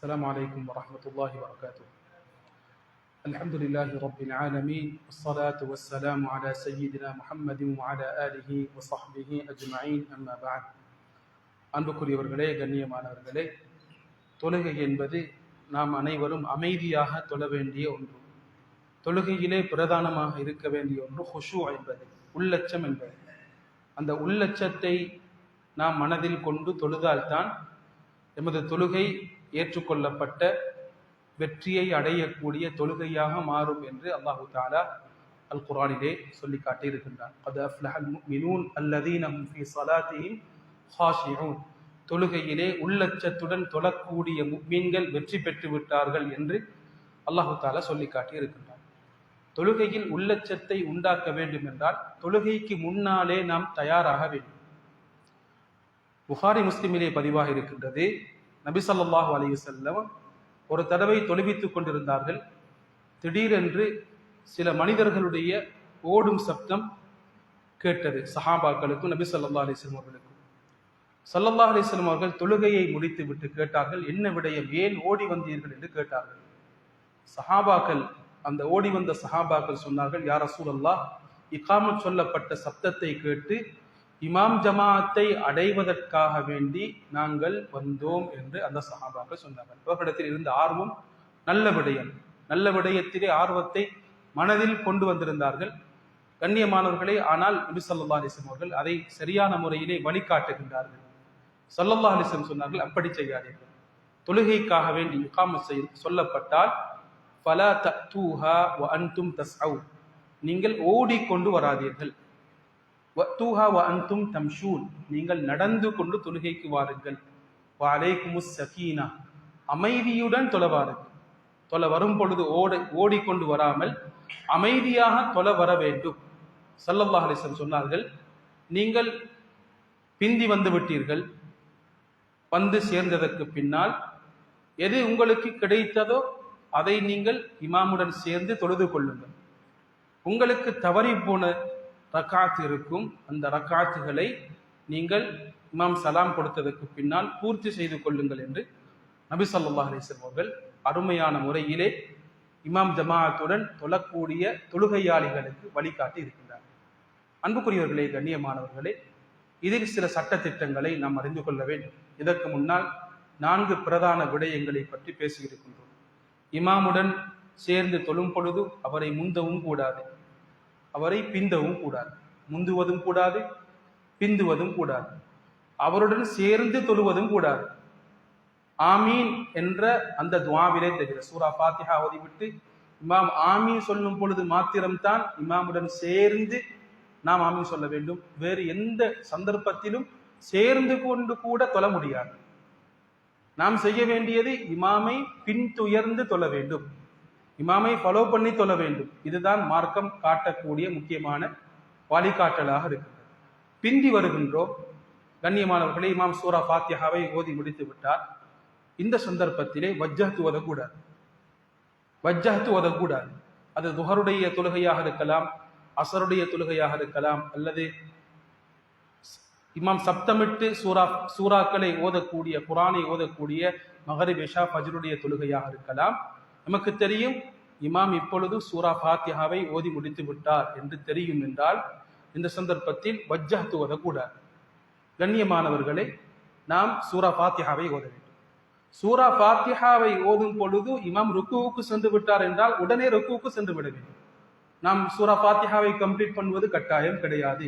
السلام عليكم ورحمة الله وبركاته. الحمد لله رب العالمين والصلاة والسلام على سيدنا محمد وعلى آله وصحبه أجمعين أما بعد. அன்புக்குரியவர்களே, கண்ணியமானவர்களே, தொழுகை என்பது நாம் அனைவரும் அமைதியாக தொழ வேண்டிய ஒன்று. தொழுகையிலே பிரதானமாக இருக்க வேண்டிய ஒன்று ஹுஷூ என்பது, உள்ளச்சம் என்பது. அந்த உள்ளச்சத்தை நாம் மனதில் கொண்டு தொழுதால்தான் எமது தொழுகை ஏற்றுக்கொள்ளப்பட்ட வெற்றியை அடையக்கூடிய தொழுகையாக மாறும் என்று அல்லாஹு தஆலா அல் குர்ஆனிலே சொல்லி காட்டியிருக்கின்றான். கத் அஃப்லஹல் முஃமினூன் அல்லதீன ஹும் ஃபீ ஸலாத்திஹிம் ஹாஷிஊன். தொழுகையிலே உள்ளச்சத்துடன் தொழக்கூடிய முஃமின்கள் வெற்றி பெற்று விட்டார்கள் என்று அல்லாஹு தஆலா சொல்லி காட்டியிருக்கின்றான். தொழுகையில் உள்ளச்சத்தை உண்டாக்க வேண்டும் என்றால் தொழுகைக்கு முன்னாலே நாம் தயாராக வேண்டும். புகாரி முஸ்லிமிலே பதிவாக இருக்கின்றது, நபி ஸல்லல்லாஹு அலைஹி வஸல்லம் ஒரு தடவை தொழுவித்துக் கொண்டிருந்தார்கள். திடீரென்று சில மனிதர்களுடைய ஓடும் சப்தம் கேட்டது. சஹாபாக்களுக்கும் நபி ஸல்லல்லாஹு அலைஹி வஸல்லம் அவர்களுக்கும். ஸல்லல்லாஹு அலைஹி வஸல்லம் அவர்கள் தொழுகையை முடித்து விட்டு கேட்டார்கள், என்ன விடயம், ஏன் ஓடி வந்தீர்கள் என்று கேட்டார்கள். சஹாபாக்கள், அந்த ஓடி வந்த சஹாபாக்கள் சொன்னார்கள், யா ரசூலல்லாஹ், இகாமத் சொல்லப்பட்ட சப்தத்தை கேட்டு இமாம் ஜமாஅத்தை அடைவதற்காக வேண்டி நாங்கள் வந்தோம் என்று அந்த சஹாபாக்கள் சொன்னார்கள். அவர்களிடத்தில் இருந்த ஆர்வம் நல்ல விடயம், நல்ல விடயத்திலே ஆர்வத்தை மனதில் கொண்டு வந்திருந்தார்கள். கண்ணியமானவர்களே, ஆனால் நபி ஸல்லல்லாஹு அலைஹி வஸல்லம் அவர்கள் அதை சரியான முறையிலே வழிகாட்டுகின்றார்கள். ஸல்லல்லாஹு அலைஹி வஸல்லம் சொன்னார்கள், அப்படி செய்யாதீர்கள். தொழுகைக்காக வேண்டி இகாமத் சொல்லப்பட்டால் ஃபலா தஅதூஹா வ அன்தும் தஸ்அவ், நீங்கள் ஓடிக்கொண்டு வராதீர்கள். வஅதூஹா வ அன்தும் தம்ஷூன், நீங்கள் நடந்து கொண்டு தொழுகைக்கு வாருங்கள். வ அலைக்குமுஸ் ஸகீனா, அமைதியுடன் தொழ வாருங்கள். தொழ வரும் பொழுது ஓடிக்கொண்டு வராமல் அமைதியாக தொழ வர வேண்டும். ஸல்லல்லாஹு அலைஹி வஸல்லம் சொன்னார்கள், நீங்கள் பிந்தி வந்து விட்டீர்கள், வந்து சேர்ந்ததற்கு பின்னால் எது உங்களுக்கு கிடைத்ததோ அதை நீங்கள் இமாமுடன் சேர்ந்து தொழுது கொள்ளுங்கள். உங்களுக்கு தவறி போன ரக்காத் இருக்கும், அந்த ரக்காத்துகளை நீங்கள் இமாம் சலாம் கொடுத்ததற்கு பின்னால் பூர்த்தி செய்து கொள்ளுங்கள் என்று நபி ஸல்லல்லாஹு அலைஹி வஸல்லம் அவர்கள் அருமையான முறையிலே இமாம் ஜமாஅத்துடன் தொழக்கூடிய தொழுகையாளிகளுக்கு வழிகாட்டி இருக்கின்றார். அன்புக்குரியவர்களே, கண்ணியமானவர்களே, இதில் சில சட்டத்திட்டங்களை நாம் அறிந்து கொள்ள வேண்டும். இதற்கு முன்னால் 4 பிரதான விடயங்களை பற்றி பேசியிருக்கின்றோம். இமாமுடன் சேர்ந்து தொழும் பொழுது அவரை முந்தவும் கூடாது, அவரை பிந்தவும் கூடாது. முந்துவதும் கூடாது, பிந்துவதும் கூடாது. அவருடன் சேர்ந்து தொழுவதும் கூடாது. ஆமீன் என்ற அந்த துஆவிலே தவிர, சூரா ஃபாத்திஹா ஓதிவிட்டு இமாம் ஆமீன் சொல்லும் பொழுது மாத்திரம்தான் இமாமுடன் சேர்ந்து நாம் ஆமீன் சொல்ல வேண்டும். வேறு எந்த சந்தர்ப்பத்திலும் சேர்ந்து கொண்டு கூட தொழ முடியாது. நாம் செய்ய வேண்டியது இமாமை பின்துயர்ந்து தொழ வேண்டும், இமாமை ஃபாலோ பண்ணி தொழ வேண்டும். இதுதான் மார்க்கம் காட்டக்கூடிய முக்கியமான வழிகாட்டலாக இருக்கிறது. பிந்தி வருகின்றோம். கண்ணியமானவர்களே, இமாம் சூரா ஃபாத்திஹாவை ஓதி முடித்து விட்டார். இந்த சந்தர்ப்பத்திலே வஜ்ஜஹ்து ஓதக்கூடாது. வஜ்ஜஹ்து ஓதக்கூடாது. அது துஹருடைய தொழுகையாக இருக்கலாம், அஸருடைய தொழுகையாக இருக்கலாம், அல்லது இமாம் சப்தமிட்டு சூறாக்களை ஓதக்கூடிய, குரானை ஓதக்கூடிய மகரிப் இஷா ஃபஜ்ருடைய தொழுகையாக இருக்கலாம். நமக்கு தெரியும் இமாம் இப்பொழுது சூரா ஃபாத்திஹாவை ஓதி முடித்து விட்டார் என்று தெரியும் என்றால் இந்த சந்தர்ப்பத்தில் வஜ்ஜஹ்து ஓதக்கூடாது. கண்ணியமானவர்களே, நாம் சூரா ஃபாத்திஹாவை ஓத வேண்டும். சூரா ஃபாத்திஹாவை ஓதும் பொழுது இமாம் ருக்குவுக்கு சென்று விட்டார் என்றால் உடனே ருக்குவுக்கு சென்று விட வேண்டும். நாம் சூரா ஃபாத்திஹாவை கம்ப்ளீட் பண்ணுவது கட்டாயம் கிடையாது.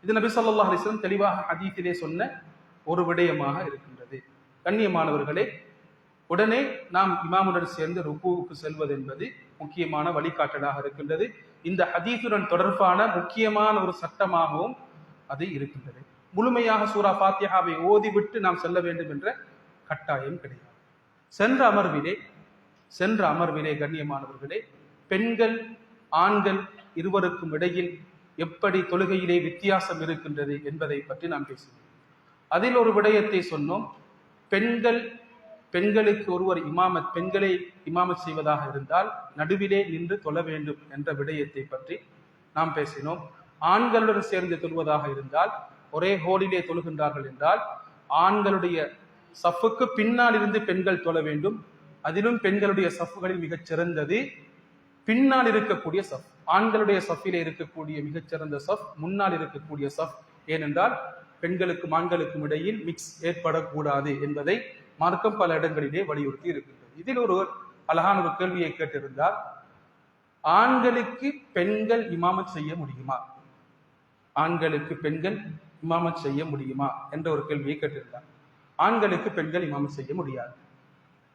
இது நபி ஸல்லல்லாஹு அலைஹி வஸல்லம் தெளிவாக ஹதீஸிலே சொன்ன ஒரு விடயமாக இருக்கின்றது. கண்ணியமானவர்களே, உடனே நாம் இமாமுடன் சேர்ந்து ருக்குவுக்கு செல்வது என்பது முக்கியமான வழிகாட்டலாக இருக்கின்றது. இந்த ஹதீஸுடன் தொடர்பான முக்கியமான ஒரு சட்டமாகவும் அது இருக்கின்றது. முழுமையாக சூரா ஃபாத்திஹாவை ஓதிவிட்டு நாம் செல்ல வேண்டும் என்ற கட்டாயம் கிடையாது. சென்ற அமர்விலே கண்ணியமானவர்களே, பெண்கள் ஆண்கள் இருவருக்கும் இடையில் எப்படி தொழுகையிலே வித்தியாசம் இருக்கின்றது என்பதை பற்றி நாம் பேசினோம். அதில் ஒரு விடயத்தை சொன்னோம். பெண்களுக்கு ஒருவர் பெண்களை இமாமத் செய்வதாக இருந்தால் நடுவிலே நின்று தொழ வேண்டும் என்ற விடயத்தை பற்றி நாம் பேசினோம். ஆண்களுடன் சேர்ந்து தொழுவதாக இருந்தால், ஒரே ஹோலிலே தொழுகின்றார்கள் என்றால் ஆண்களுடைய சஃப்புக்கு பின்னால் இருந்து பெண்கள் தொழ வேண்டும். அதிலும் பெண்களுடைய சஃப்புகளில் மிகச் சிறந்தது பின்னால் இருக்கக்கூடிய சஃப். ஆண்களுடைய சஃபிலே இருக்கக்கூடிய மிகச்சிறந்த சஃப் முன்னால் இருக்கக்கூடிய சஃப். ஏனென்றால் பெண்களுக்கும் ஆண்களுக்கும் இடையில் மிக்ஸ் ஏற்படக்கூடாது என்பதை மார்க்கம் பல இடங்களிலே வலியுறுத்தி இருக்கின்றது. இதில் ஒரு அழகான ஒரு கேள்வியை கேட்டிருந்தார், ஆண்களுக்கு பெண்கள் இமாமத் செய்ய முடியுமா, ஆண்களுக்கு பெண்கள் இமாமத் செய்ய முடியுமா என்ற ஒரு கேள்வியை கேட்டிருந்தார். ஆண்களுக்கு பெண்கள் இமாமத் செய்ய முடியாது,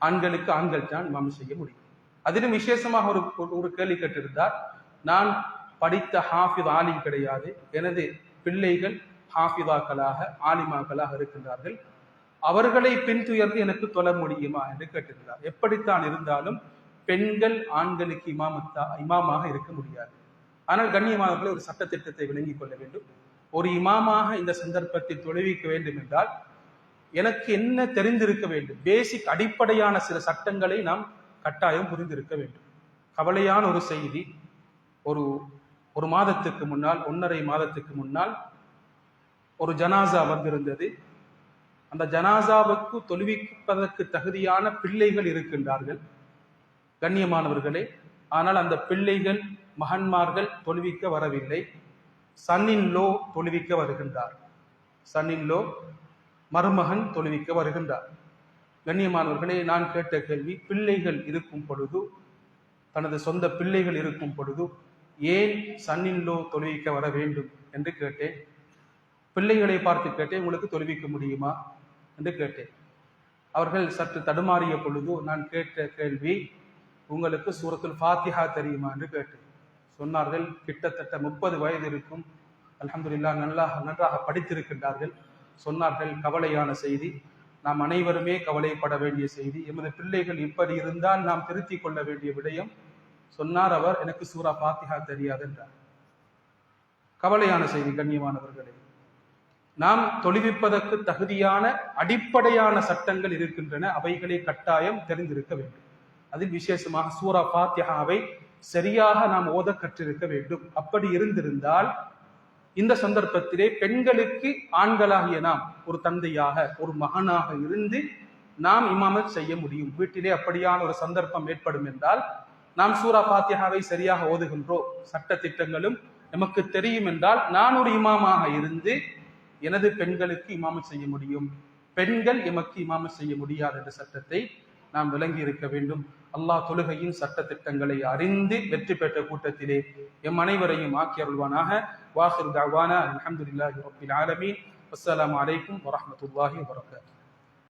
ஆண்களுக்கு ஆண்கள் தான் இமாமத் செய்ய முடியும். அதிலும் விசேஷமாக ஒரு கேள்வி கேட்டிருந்தார், நான் படித்த ஹாஃபித் ஆலிம் கிடையாது, எனது பிள்ளைகள் ஹாஃபிதாக்களாக ஆலிமாக்களாக இருக்கின்றார்கள், அவர்களை பின்துயர்ந்து எனக்கு தொழ முடியுமா என்று கேட்டிருந்தார். எப்படித்தான் இருந்தாலும் பெண்கள் ஆண்களுக்கு இமாமாக இருக்க முடியாது. ஆனால் கண்ணியமானவர்களை ஒரு சட்டத்திட்டத்தை விளங்கிக் கொள்ள வேண்டும். ஒரு இமாமாக இந்த சந்தர்ப்பத்தில் தொழுவிக்க வேண்டும் என்றால் எனக்கு என்ன தெரிந்திருக்க வேண்டும், பேசிக் அடிப்படையான சில சட்டங்களை நாம் கட்டாயம் புரிந்திருக்க வேண்டும். கவலையான ஒரு செய்தி, ஒரு மாதத்துக்கு முன்னால் 1.5 மாதத்துக்கு முன்னால் ஒரு ஜனாசா வந்திருந்தது. அந்த ஜனாசாவுக்கு தொழுவிப்பதற்கு தகுதியான பிள்ளைகள் இருக்கின்றார்கள் கண்ணியமானவர்களே. ஆனால் அந்த பிள்ளைகள் மகன்மார்கள் தொழுவிக்க வரவில்லை. சன்னின் லோ தொழுவிக்க வருகின்றார், சன்னின் லோ மருமகன் தொழுவிக்க வருகின்றார். கண்ணியமானவர்களே, நான் கேட்ட கேள்வி, பிள்ளைகள் இருக்கும் பொழுது, தனது சொந்த பிள்ளைகள் இருக்கும் பொழுது ஏன் சன்னின் லோ தொழுவிக்க வர வேண்டும் என்று கேட்டேன். பிள்ளைகளை பார்த்து கேட்டேன், உங்களுக்கு தொழுவிக்க முடியுமா என்று கேட்டேன். அவர்கள் சற்று தடுமாறிய பொழுது நான் கேட்ட கேள்வி, உங்களுக்கு சூரத்துல் ஃபாத்திஹா தெரியுமா என்று கேட்டேன். சொன்னார்கள், கிட்டத்தட்ட 30 வயது இருக்கும், அல்ஹம்துலில்லாஹ் நன்றாக படித்திருக்கின்றார்கள். சொன்னார்கள், கவலையான செய்தி, நாம் அனைவருமே கவலைப்பட வேண்டிய செய்தி, எமது பிள்ளைகள் இப்படி இருந்தால் நாம் திருத்திக் கொள்ள வேண்டிய விடயம். சொன்னார் அவர், எனக்கு சூரா ஃபாத்திஹா தெரியாது என்றார். கவலையான செய்தி கண்ணியமானவர்களே. நாம் தொழுவிப்பதற்கு தகுதியான அடிப்படையான சட்டங்கள் இருக்கின்றன, அவைகளை கட்டாயம் தெரிந்திருக்க வேண்டும். அதில் விசேஷமாக சூரா ஃபாத்திஹாவை சரியாக நாம் ஓத கற்றிருக்க வேண்டும். அப்படி இருந்திருந்தால் இந்த சந்தர்ப்பத்திலே பெண்களுக்கு ஆண்களாகிய நாம் ஒரு தந்தையாக ஒரு மகனாக இருந்து நாம் இமாமத் செய்ய முடியும். வீட்டிலே அப்படியான ஒரு சந்தர்ப்பம் ஏற்படும் என்றால் நாம் சூரா ஃபாத்திஹாவை சரியாக ஓதுகின்றோம், சட்ட திட்டங்களும் நமக்கு தெரியும் என்றால் நான் ஒரு இமாமாக இருந்து எனது பெண்களுக்கு இமாமத் செய்ய முடியும், பெண்கள் எமக்கு இமாமத் செய்ய முடியாது என்ற சட்டத்தை நாம் விளங்கி இருக்க வேண்டும். அல்லாஹ் தொழுகையின் சட்ட திட்டங்களை அறிந்து வெற்றி பெற்ற கூட்டத்திலே எம் அனைவரையும் ஆக்கி அருள்வானாக. வாஹிரு தஅவானா அல்ஹம்துலில்லாஹி ரப்பில் ஆலமீன். அஸ்ஸலாமு அலைக்கும் வரஹ்மத்துல்லாஹி வபரகாத்துஹு.